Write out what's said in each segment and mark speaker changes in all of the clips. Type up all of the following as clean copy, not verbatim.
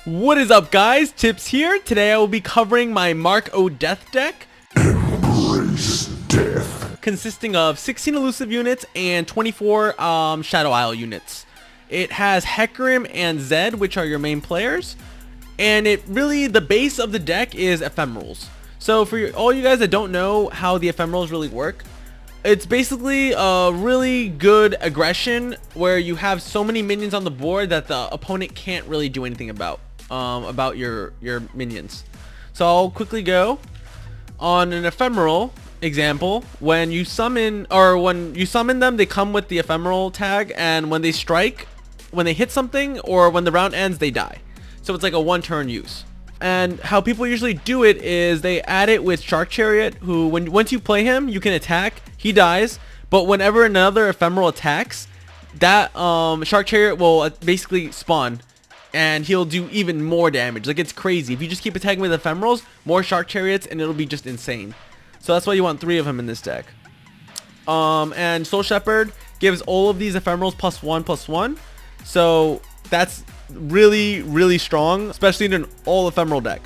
Speaker 1: What is up, guys? Tips here. Today I will be covering my Mark O Death deck.
Speaker 2: Embrace death.
Speaker 1: Consisting of 16 elusive units and 24 Shadow Isle units. It has HECARIM and Zed, which are your main players. And the base of the deck is ephemerals. So for all you guys that don't know how the ephemerals really work, it's basically a really good aggression where you have so many minions on the board that the opponent can't really do anything about your minions. So I'll quickly go on an ephemeral example. When you summon them, they come with the ephemeral tag, and when they strike, when they hit something, or when the round ends, they die. So it's like a one-turn use. And how people usually do it is they add it with Shark Chariot, who once you play him, you can attack, he dies, but whenever another ephemeral attacks, that Shark Chariot will basically spawn, and he'll do even more damage. Like, it's crazy. If you just keep attacking with ephemerals, more Shark Chariots, and it'll be just insane. So that's why you want 3 of them in this deck. And Soul Shepherd gives all of these ephemerals +1/+1. So that's really strong, especially in an all ephemeral deck.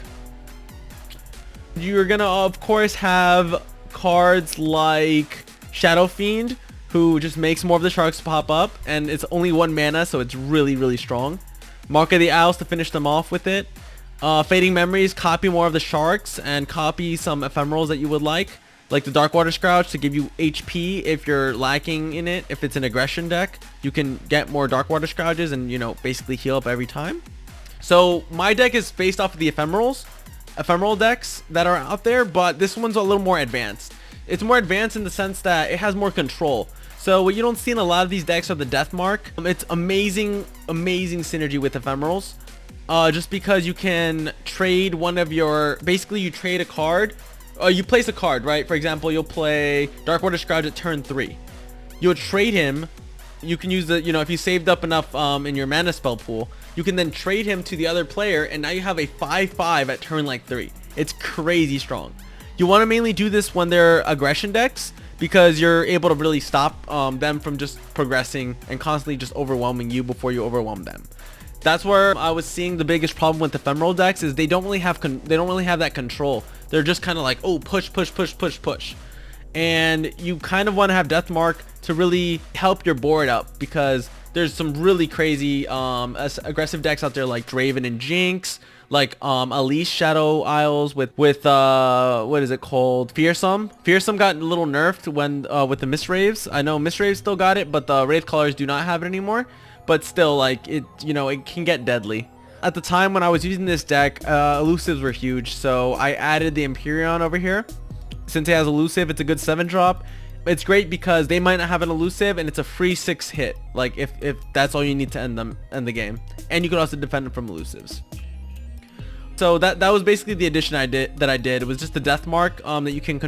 Speaker 1: You're gonna of course have cards like Shadow Fiend, who just makes more of the sharks pop up, and it's only 1 mana, so it's really strong. Mark of the Owls to finish them off with it. Fading Memories, copy more of the sharks and copy some ephemerals that you would like the Darkwater Scrouch to give you HP if you're lacking in it. If it's an aggression deck, you can get more Darkwater Scrouches and, you know, basically heal up every time. So my deck is based off of the ephemeral decks that are out there, but this one's a little more advanced. It's more advanced in the sense that it has more control. So what you don't see in a lot of these decks are the Death Mark. It's amazing synergy with ephemerals. Just because you can trade one of your, basically you trade a card, you place a card, right? For example, you'll play Darkwater Scrouge at turn 3. You'll trade him. You can use the, if you saved up enough in your mana spell pool, you can then trade him to the other player, and now you have a 5/5 at turn 3. It's crazy strong. You want to mainly do this when they're aggression decks, because you're able to really stop them from just progressing and constantly just overwhelming you before you overwhelm them. That's where I was seeing the biggest problem with ephemeral decks is they don't really have that control. They're just kind of like, oh, push, and you kind of want to have Death Mark to really help your board up, because there's some really crazy aggressive decks out there like Draven and Jinx, like Elise Shadow Isles with what is it called, Fearsome got a little nerfed when with the Mistwraves. I know Mistwraves still got it, but the Wraithcallers do not have it anymore. But still, like, it can get deadly. At the time when I was using this deck, elusives were huge, so I added the Empyrean over here. Since it has elusive, it's a good 7-drop. It's great because they might not have an elusive, and it's a free 6 hit. Like, if that's all you need to end the game, and you can also defend it from elusives. So that was basically the addition I did. It was just the Death Mark that you can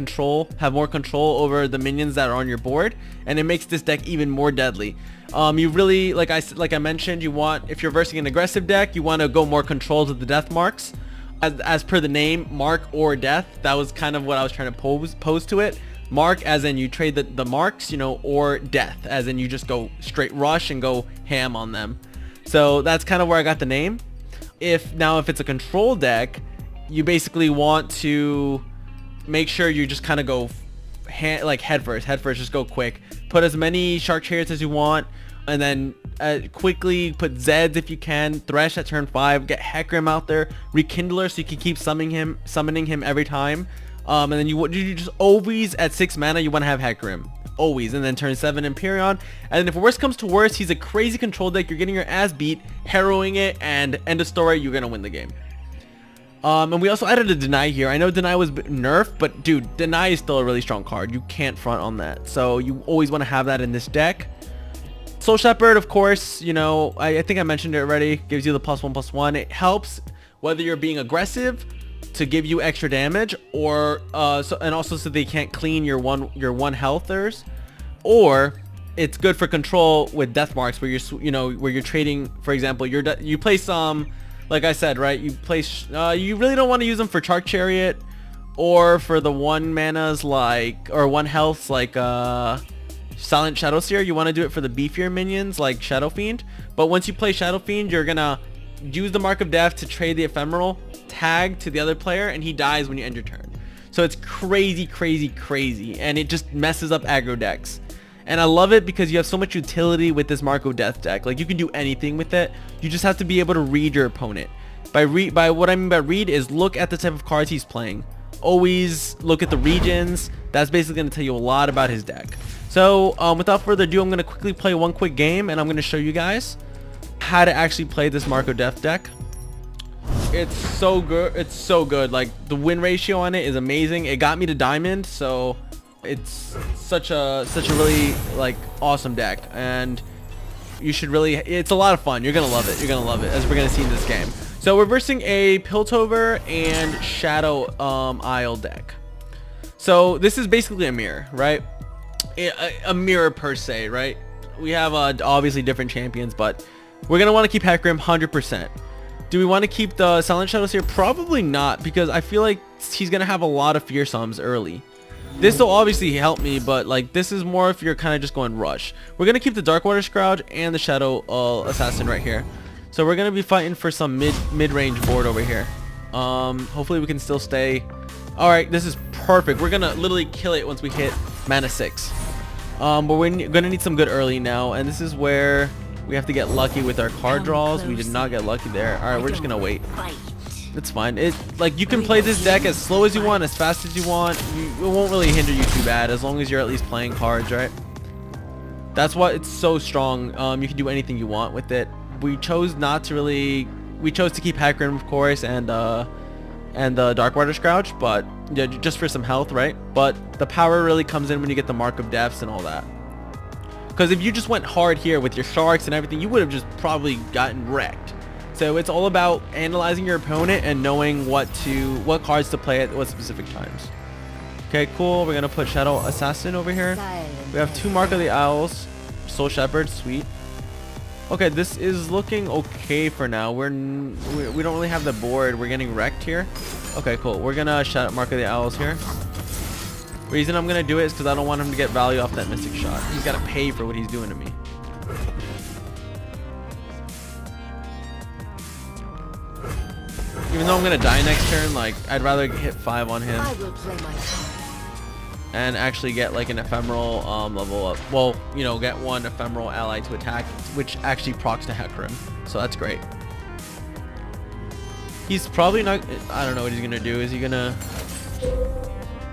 Speaker 1: have more control over the minions that are on your board, and it makes this deck even more deadly. You really, like I mentioned, if you're versing an aggressive deck, you want to go more controls with the Death Marks. As per the name, Mark or Death, that was kind of what I was trying to pose to it. Mark as in you trade the marks, or Death as in you just go straight rush and go ham on them. So that's kind of where I got the name. If it's a control deck, you basically want to make sure you just kind of go head first, just go quick. Put as many Shark Chariots as you want, and then quickly put Zeds if you can. Thresh at turn 5. Get HECARIM out there. Rekindler so you can keep summoning him every time. And then you just always at 6 mana you want to have HECARIM. Always. And then turn 7 Empyrean. And then if worst comes to worst, he's a crazy control deck. You're getting your ass beat, harrowing it, and end of story, you're gonna win the game. And we also added a Deny here. I know Deny was nerfed, but dude, Deny is still a really strong card. You can't front on that. So you always want to have that in this deck. Soul Shepherd, of course, I think I mentioned it already. Gives you the +1/+1. It helps whether you're being aggressive to give you extra damage, or and also so they can't clean your one healthers, or it's good for control with Death Marks where you're trading. For example, you place like I said, right? You place you really don't want to use them for Shark Chariot or for the 1 manas or 1 healths like Silent Shadowseer. You want to do it for the beefier minions like Shadow Fiend. But once you play Shadow Fiend, you're gonna use the Mark of Death to trade the ephemeral tag to the other player, and he dies when you end your turn. So it's crazy, crazy, crazy, and it just messes up aggro decks. And I love it because you have so much utility with this Mark of Death deck. Like, you can do anything with it. You just have to be able to read your opponent. By what I mean by read is look at the type of cards he's playing. Always look at the regions. That's basically going to tell you a lot about his deck. So without further ado, I'm going to quickly play one quick game, and I'm going to show you guys how to actually play this Mark of Death deck. It's so good. It's so good. Like, the win ratio on it is amazing. It got me to diamond, so it's such a really like awesome deck, and you should really, it's a lot of fun. You're gonna love it. You're gonna love it, as we're gonna see in this game. So we're versing a Piltover and Shadow Isle deck. So this is basically a mirror, right? A mirror per se, right? We have obviously different champions, but we're gonna want to keep HECARIM 100%. Do we want to keep the Silent Shadows here? Probably not, because I feel like he's gonna have a lot of fearsomes early. This will obviously help me, but like, this is more if you're kind of just going rush. We're gonna keep the Darkwater Scrouge and the Shadow Assassin right here. So we're gonna be fighting for some mid-range board over here. Hopefully we can still stay. All right, this is perfect. We're gonna literally kill it once we hit mana 6. But we're gonna need some good early now, and this is where we have to get lucky with our card draws. We did not get lucky there. All right, we're just gonna wait. It's fine. Like, you can play this deck as slow as you want, as fast as you want. It won't really hinder you too bad, as long as you're at least playing cards, right? That's why it's so strong. You can do anything you want with it. We chose not to really. We chose to keep HECARIM, of course, and the Darkwater Scrouge, but yeah, just for some health, right? But the power really comes in when you get the Mark of Deaths and all that. Because if you just went hard here with your sharks and everything, you would have just probably gotten wrecked. So it's all about analyzing your opponent and knowing what cards to play at what specific times. Okay, cool. We're gonna put Shadow Assassin over here. We have 2 Mark of the Owls, Soul Shepherd, sweet. Okay, this is looking okay for now. We don't really have the board. We're getting wrecked here. Okay, cool. We're gonna shout out Mark of the Owls here. Reason I'm gonna do it is because I don't want him to get value off that Mystic Shot. He's gotta pay for what he's doing to me. Even though I'm gonna die next turn, like, I'd rather hit 5 on him and actually get like an ephemeral level up. Well, you know, get 1 ephemeral ally to attack, which actually procs to HECARIM. So that's great. He's probably not. I don't know what he's gonna do. Is he gonna?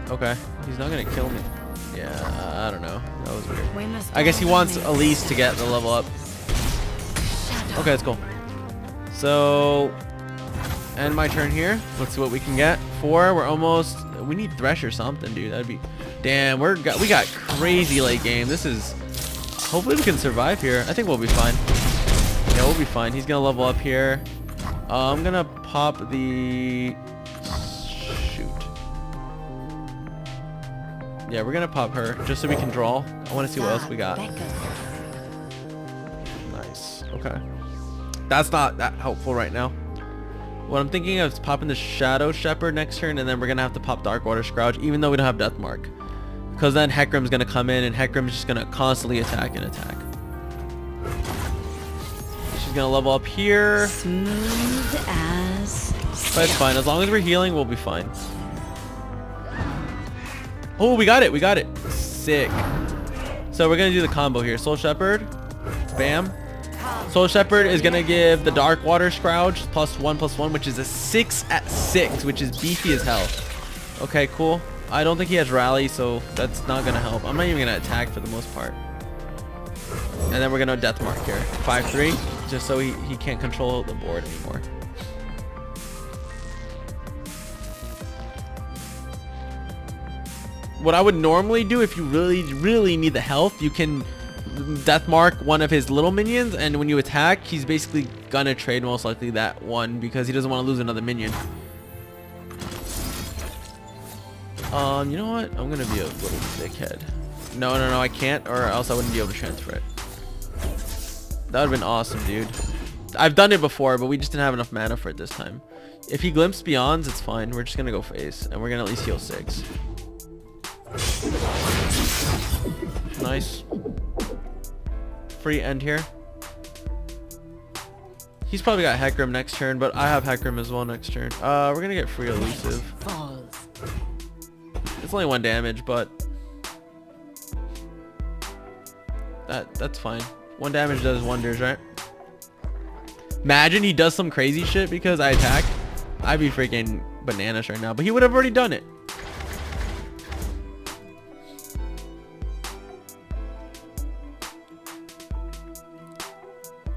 Speaker 1: Okay, he's not gonna kill me. Yeah, I don't know. That was weird. I guess he wants Elise to get the level up. Okay, that's cool. So, end my turn here. Let's see what we can get. 4. We're almost. We need Thresh or something, dude. That'd be. Damn, we got crazy late game. This is. Hopefully we can survive here. I think we'll be fine. Yeah, we'll be fine. He's gonna level up here. I'm gonna pop the. Shoot. Yeah, we're gonna pop her just so we can draw. I want to see what else we got. Nice. Okay. That's not that helpful right now. What I'm thinking of is popping the Shadow Shepherd next turn, and then we're gonna have to pop Darkwater Scrouge, even though we don't have Death Mark, because then HECARIM's gonna come in, and HECARIM's just gonna constantly attack and attack. She's gonna level up here.
Speaker 3: Smooth as.
Speaker 1: But it's fine. As long as we're healing, we'll be fine. Oh, we got it. We got it. Sick. So we're gonna do the combo here. Soul Shepherd. Bam. Soul Shepherd is gonna give the Darkwater Scrouge +1/+1, which is a 6 at 6, which is beefy as hell. Okay, cool. I don't think he has Rally, so that's not gonna help. I'm not even gonna attack for the most part. And then we're gonna Death Mark here. 5/3, just so he can't control the board anymore. What I would normally do, if you really need the health, you can Death Mark one of his little minions, and when you attack, he's basically gonna trade most likely that one because he doesn't want to lose another minion. You know what? I'm gonna be a little dickhead. No, I can't, or else I wouldn't be able to transfer it. That would have been awesome, dude. I've done it before, but we just didn't have enough mana for it this time. If he glimpses Beyonds, it's fine. We're just gonna go face, and we're gonna at least heal 6. Nice. Free end here. He's probably got Hecarim next turn, but I have Hecarim as well next turn. We're gonna get free elusive. It's only 1 damage, but that's fine. 1 damage does wonders, right? Imagine he does some crazy shit because I attack. I'd be freaking bananas right now, but he would have already done it.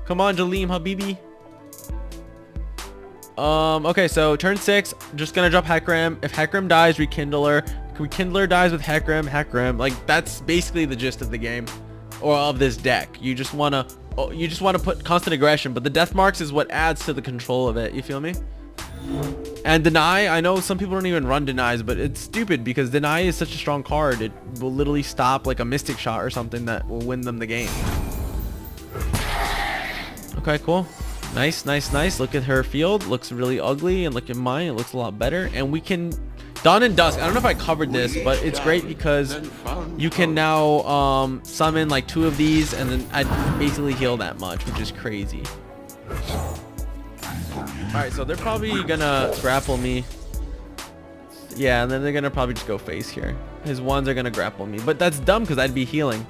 Speaker 1: Come on, Jaleem Habibi. Okay, so turn 6, just gonna drop Hecarim. If Hecarim dies, Rekindler. Rekindler dies with Hecarim. Like, that's basically the gist of the game, or of this deck. You just wanna put constant aggression, but the death marks is what adds to the control of it. You feel me? And deny, I know some people don't even run denies, but it's stupid because deny is such a strong card. It will literally stop like a mystic shot or something that will win them the game. Okay, cool. Nice. Look at her field. Looks really ugly, and look at mine. It looks a lot better. And we can Dawn and Dusk. I don't know if I covered this, but it's great because you can now summon like 2 of these, and then I basically heal that much, which is crazy. Alright, so they're probably gonna grapple me. Yeah, and then they're gonna probably just go face here. His ones are gonna grapple me, but that's dumb because I'd be healing.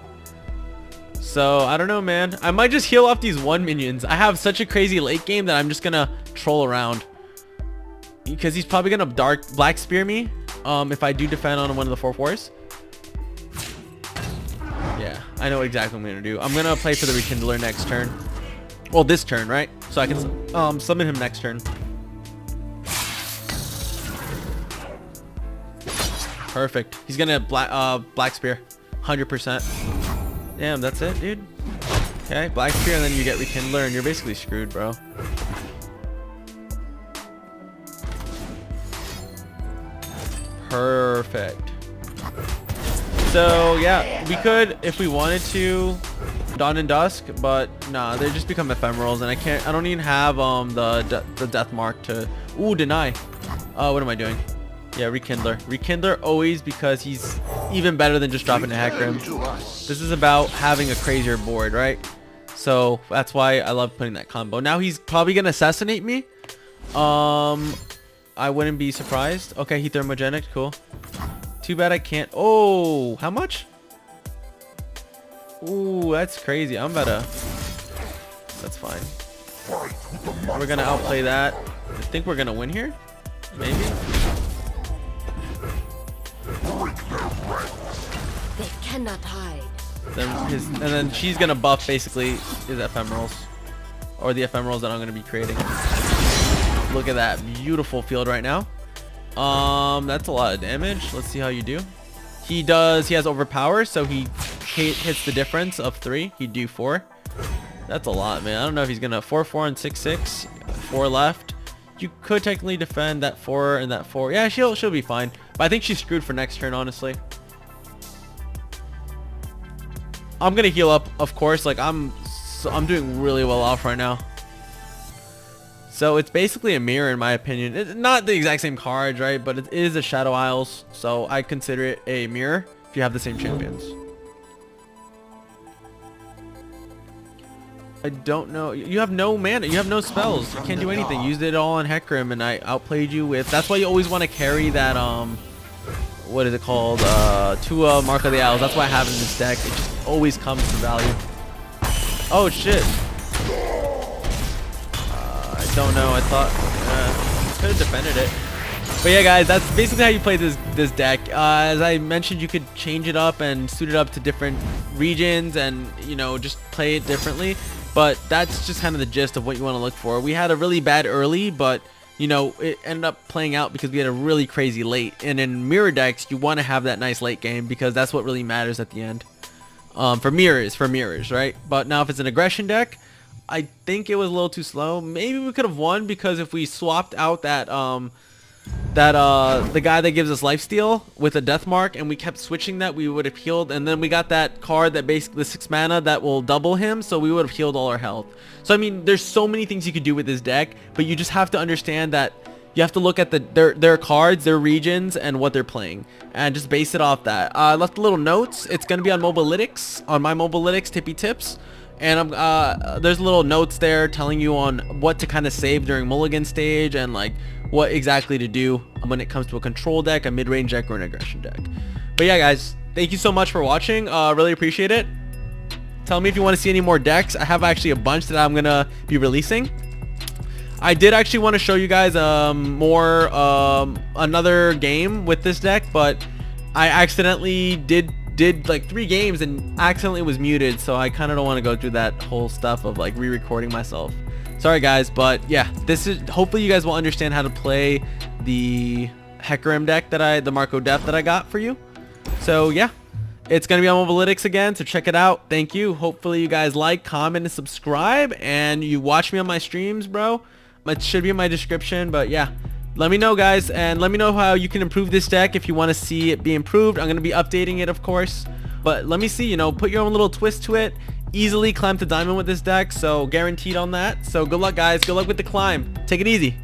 Speaker 1: So I don't know, man. I might just heal off these 1 minions. I have such a crazy late game that I'm just gonna troll around, because he's probably gonna black spear me if I do defend on one of the 4/4s. Yeah, I know exactly what I'm gonna do. I'm gonna play for the Rekindler next turn. Well, this turn, right? So I can summon him next turn. Perfect. He's gonna black spear 100%. Damn, that's it, dude. Okay, black spear, and then you get Rekindler, and you're basically screwed, bro. Perfect. So yeah, we could, if we wanted to, Dawn and Dusk, but nah, they just become ephemerals, and I don't even have the death mark to deny. What am I doing? Yeah, Rekindler always, because he's even better than just dropping a Hecarim. This is about having a crazier board, right? So that's why I love putting that combo. Now he's probably gonna assassinate me. I wouldn't be surprised. Okay, he thermogenic, cool. Too bad I can't. Oh, how much? Ooh, that's crazy. That's fine. We're gonna outplay that. I think we're gonna win here. Maybe.
Speaker 3: They cannot hide.
Speaker 1: And then she's gonna buff basically his ephemerals, or the ephemerals that I'm gonna be creating. Look at that beautiful field right now. That's a lot of damage. Let's see how you do. He has overpower, so he hits the difference of 3. He'd do 4. That's a lot, man. I don't know if he's gonna 4/4 and 6/6. 4 left. You could technically defend that 4 and that 4. Yeah, she'll be fine. But I think she's screwed for next turn, honestly. I'm gonna heal up, of course. Like I'm doing really well off right now. So it's basically a mirror, in my opinion. It's not the exact same cards, right? But it is a Shadow Isles, so I consider it a mirror if you have the same champions. I don't know. You have no mana. You have no spells. You can't do anything. You used it all on Hecarim, and I outplayed you with. That's why you always want to carry that. What is it called? Tua Mark of the Owls. That's why I have it in this deck. It just always comes to value. Oh shit. I don't know. I thought could have defended it. But yeah, guys, that's basically how you play this deck. As I mentioned, you could change it up and suit it up to different regions, and just play it differently. But that's just kind of the gist of what you want to look for. We had a really bad early, but it ended up playing out because we had a really crazy late. And in mirror decks, you want to have that nice late game because that's what really matters at the end. For mirrors, right? But now if it's an aggression deck, I think it was a little too slow. Maybe we could have won because if we swapped out that the guy that gives us lifesteal with a death mark, and we kept switching that, we would have healed. And then we got that card that basically the 6 mana that will double him, so we would have healed all our health. So I mean, there's so many things you could do with this deck, but you just have to understand that you have to look at their cards, their regions, and what they're playing, and just base it off that. I left a little notes. It's gonna be on Mobilytics, on my Mobilytics Tippy Tips. And there's little notes there telling you on what to kind of save during mulligan stage and like what exactly to do when it comes to a control deck, a mid-range deck, or an aggression deck. But yeah, guys, thank you so much for watching. Really appreciate it. Tell me if you want to see any more decks. I have actually a bunch that I'm gonna be releasing. I did actually want to show you guys another game with this deck, but I accidentally did like 3 games and accidentally was muted, so I kind of don't want to go through that whole stuff of like re-recording myself. Sorry guys, but yeah, this is, hopefully you guys will understand how to play the HECARIM deck that the Marco Def that I got for you. So yeah, it's gonna be on Mobalytics again, so check it out. Thank you. Hopefully you guys like, comment, and subscribe, and you watch me on my streams, bro. It should be in my description, but yeah, let me know, guys, and let me know how you can improve this deck if you want to see it be improved. I'm gonna be updating it, of course, but let me see, you know, put your own little twist to it. Easily climb to diamond with this deck, so guaranteed on that. So good luck, guys. Good luck with the climb. Take it easy.